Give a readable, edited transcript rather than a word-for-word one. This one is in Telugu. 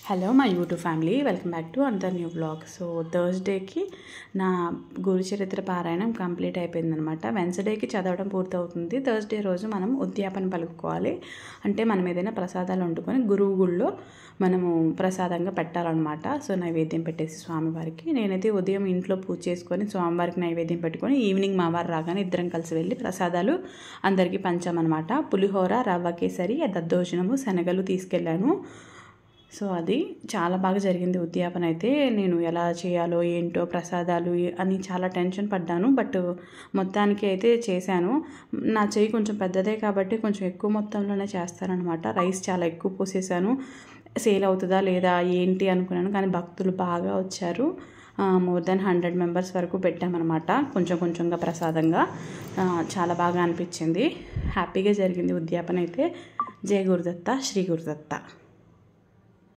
Hello my YouTube family, welcome back to another new vlog. So థర్స్డేకి నా గురు చరిత్ర పారాయణం కంప్లీట్ అయిపోయిందనమాట. వెన్స్డేకి చదవడం పూర్తవుతుంది. థర్స్డే రోజు మనం ఉద్యాపన పలుకుకోవాలి. అంటే మనం ఏదైనా ప్రసాదాలు వండుకొని గురువు గుళ్ళో మనము ప్రసాదంగా పెట్టాలన్నమాట. సో నైవేద్యం పెట్టేసి స్వామివారికి, నేనైతే ఉదయం ఇంట్లో పూజ చేసుకొని స్వామివారికి నైవేద్యం పెట్టుకొని ఈవినింగ్ మా వారు రాగానే ఇద్దరం కలిసి వెళ్ళి ప్రసాదాలు అందరికీ పంచామన్నమాట. పులిహోర, రవ్వ కేసరి, దద్దోజనము, శనగలు తీసుకెళ్ళాను. సో అది చాలా బాగా జరిగింది ఉద్యాపన అయితే. నేను ఎలా చేయాలో ఏంటో ప్రసాదాలు అని చాలా టెన్షన్ పడ్డాను. బట్ మొత్తానికి అయితే చేశాను. నా చెయ్యి కొంచెం పెద్దదే కాబట్టి కొంచెం ఎక్కువ మొత్తంలోనే చేస్తారనమాట. రైస్ చాలా ఎక్కువ పోసేసాను. సేల్ అవుతుందా లేదా ఏంటి అనుకున్నాను, కానీ భక్తులు బాగా వచ్చారు. మోర్ దెన్ 100 మెంబర్స్ వరకు పెట్టామన్నమాట, కొంచెం కొంచెంగా ప్రసాదంగా. చాలా బాగా అనిపించింది. హ్యాపీగా జరిగింది ఉద్యాపన అయితే. జై గురుదత్త, శ్రీ గురుదత్త.